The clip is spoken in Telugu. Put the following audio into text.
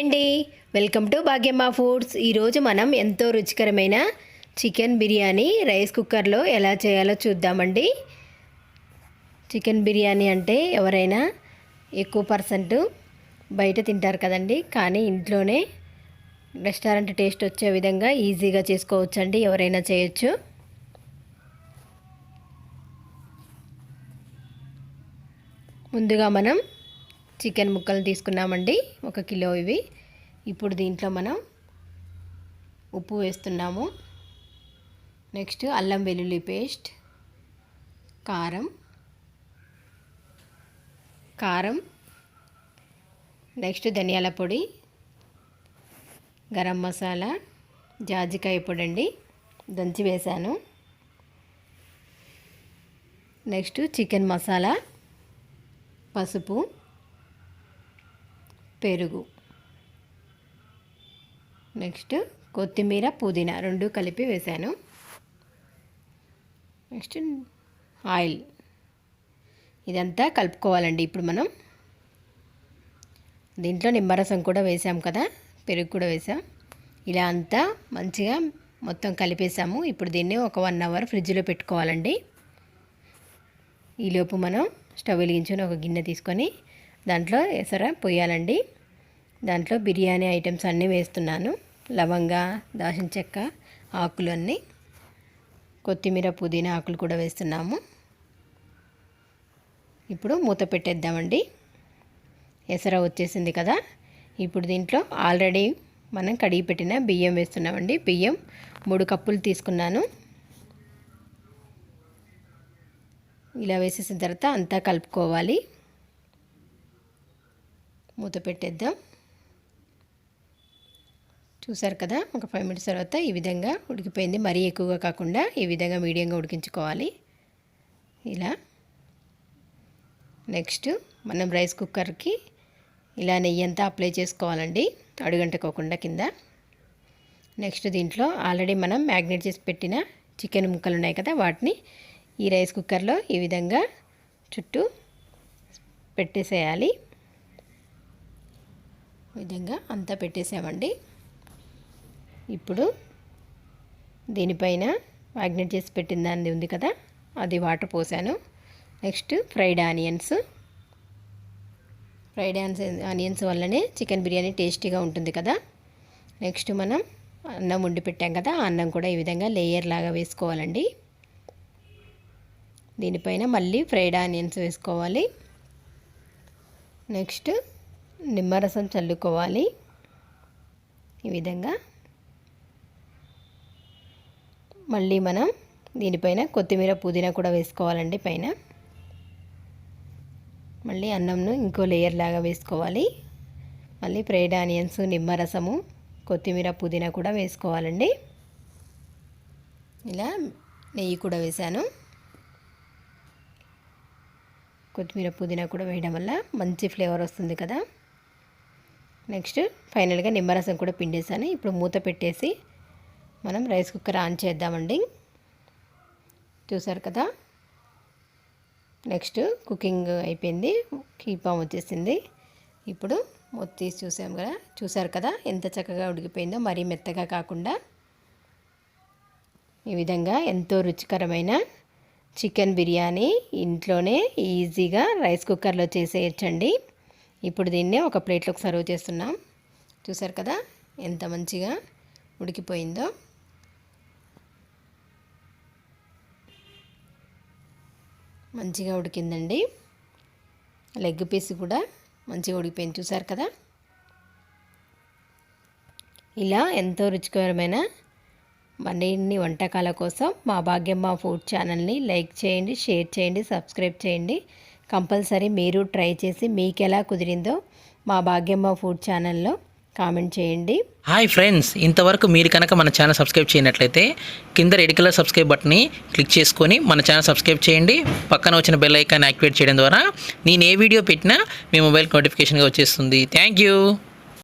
అండి వెల్కమ్ టు భాగ్యమ్మ ఫుడ్స్. ఈరోజు మనం ఎంతో రుచికరమైన చికెన్ బిర్యానీ రైస్ కుక్కర్లో ఎలా చేయాలో చూద్దామండి. చికెన్ బిర్యానీ అంటే ఎవరైనా ఎక్కువ పర్సెంట్ బయట తింటారు కదండి, కానీ ఇంట్లోనే రెస్టారెంట్ టేస్ట్ వచ్చే విధంగా ఈజీగా చేసుకోవచ్చండి. ఎవరైనా చేయొచ్చు. ముందుగా మనం చికెన్ ముక్కలు తీసుకున్నామండి, 1 కిలో ఇవి. ఇప్పుడు దీంట్లో మనం ఉప్పు వేస్తున్నాము. నెక్స్ట్ అల్లం వెల్లుల్లి పేస్ట్, కారం, నెక్స్ట్ ధనియాల పొడి, గరం మసాలా, జాజికాయ పొడి అండి, దంచి వేసాను. నెక్స్ట్ చికెన్ మసాలా, పసుపు, పెరుగు, నెక్స్ట్ కొత్తిమీర, పుదీనా 2 కలిపి వేసాను. నెక్స్ట్ ఆయిల్, ఇదంతా కలుపుకోవాలండి. ఇప్పుడు మనం దీంట్లో నిమ్మరసం కూడా వేసాం కదా, పెరుగు కూడా వేసాం. ఇలా అంతా మంచిగా మొత్తం కలిపేసాము. ఇప్పుడు దీన్ని ఒక 1 అవర్ ఫ్రిడ్జ్లో పెట్టుకోవాలండి. ఈలోపు మనం స్టవ్ వెలిగించుకొని ఒక గిన్నె తీసుకొని దాంట్లో ఎసర పొయ్యాలండి. దాంట్లో బిర్యానీ ఐటమ్స్ అన్నీ వేస్తున్నాను. లవంగ, దాల్చిన చెక్క ఆకులు అన్నీ, కొత్తిమీర, పుదీనా ఆకులు కూడా వేస్తున్నాము. ఇప్పుడు మూత పెట్టేద్దామండి. ఎసర వచ్చేసింది కదా. ఇప్పుడు దీంట్లో ఆల్రెడీ మనం కడిగి పెట్టిన బియ్యం వేస్తున్నామండి. బియ్యం 3 కప్పులు తీసుకున్నాను. ఇలా వేసేసిన తర్వాత అంతా కలుపుకోవాలి. మూత పెట్టేద్దాం. చూసారు కదా, ఒక 5 మినిట్స్ తర్వాత ఈ విధంగా ఉడికిపోయింది. మరీ ఎక్కువగా కాకుండా ఈ విధంగా మీడియంగా ఉడికించుకోవాలి. ఇలా నెక్స్ట్ మనం రైస్ కుక్కర్కి ఇలా నెయ్యి అంతా అప్లై చేసుకోవాలండి, అడుగంటుకోకుండా కింద. నెక్స్ట్ దీంట్లో ఆల్రెడీ మనం మ్యాగ్నేట్ చేసి పెట్టిన చికెన్ ముక్కలు ఉన్నాయి కదా, వాటిని ఈ రైస్ కుక్కర్లో ఈ విధంగా చుట్టూ పెట్టేసేయాలి. ఈ విధంగా అంతా పెట్టేసామండి. ఇప్పుడు దీనిపైన మ్యాగ్నేట్ చేసి పెట్టిన దాన్ని ఉంది కదా, అది వాటర్ పోసాను. నెక్స్ట్ ఫ్రైడ్ ఆనియన్స్ వల్లనే చికెన్ బిర్యానీ టేస్టీగా ఉంటుంది కదా. నెక్స్ట్ మనం అన్నం వండి పెట్టాం కదా, ఆ అన్నం కూడా ఈ విధంగా లేయర్ లాగా వేసుకోవాలండి. దీనిపైన మళ్ళీ ఫ్రైడ్ ఆనియన్స్ వేసుకోవాలి. నెక్స్ట్ నిమ్మరసం చల్లుకోవాలి. ఈ విధంగా మళ్ళీ మనం దీనిపైన కొత్తిమీర, పుదీనా కూడా వేసుకోవాలండి పైన. మళ్ళీ అన్నంను ఇంకో లేయర్ లాగా వేసుకోవాలి. మళ్ళీ ఫ్రైడ్ ఆనియన్స్, నిమ్మరసము, కొత్తిమీర, పుదీనా కూడా వేసుకోవాలండి. ఇలా నెయ్యి కూడా వేసాను. కొత్తిమీర, పుదీనా కూడా వేయడం వల్ల మంచి ఫ్లేవర్ వస్తుంది కదా. నెక్స్ట్ ఫైనల్గా నిమ్మరసం కూడా పిండేసాను. ఇప్పుడు మూత పెట్టేసి మనం రైస్ కుక్కర్ ఆన్ చేద్దామండి. చూసారు కదా, నెక్స్ట్ కుకింగ్ అయిపోయింది, కీపాం వచ్చేసింది. ఇప్పుడు మూత తీసి చూసారు కదా ఎంత చక్కగా ఉడికిపోయిందో. మరీ మెత్తగా కాకుండా ఈ విధంగా ఎంతో రుచికరమైన చికెన్ బిర్యానీ ఇంట్లోనే ఈజీగా రైస్ కుక్కర్లో చేసేయచ్చండి. ఇప్పుడు దీన్ని ఒక ప్లేట్లోకి సర్వ్ చేస్తున్నాం. చూసారు కదా ఎంత మంచిగా ఉడికిపోయిందో. మంచిగా ఉడికిందండి. లెగ్ పీస్ కూడా మంచిగా ఉడికిపోయింది. చూసారు కదా, ఇలా ఎంతో రుచికరమైన మరిన్ని వంటకాల కోసం మా భాగ్యమ్మ ఫుడ్ ఛానల్ని లైక్ చేయండి, షేర్ చేయండి, సబ్స్క్రైబ్ చేయండి. కంపల్సరీ మీరు ట్రై చేసి మీకు ఎలా కుదిరిందో మా భాగ్యమ్మ ఫుడ్ ఛానల్లో కామెంట్ చేయండి. హాయ్ ఫ్రెండ్స్, ఇంతవరకు మీరు కనుక మన ఛానల్ సబ్స్క్రైబ్ చేయనట్లయితే కింద రెడ్ కలర్ సబ్స్క్రైబ్ బటన్ని క్లిక్ చేసుకొని మన ఛానల్ సబ్స్క్రైబ్ చేయండి. పక్కన వచ్చిన బెల్ ఐకాన్ యాక్టివేట్ చేయడం ద్వారా నేను ఏ వీడియో పెట్టినా మీ మొబైల్ నోటిఫికేషన్గా వచ్చేస్తుంది. Thank you.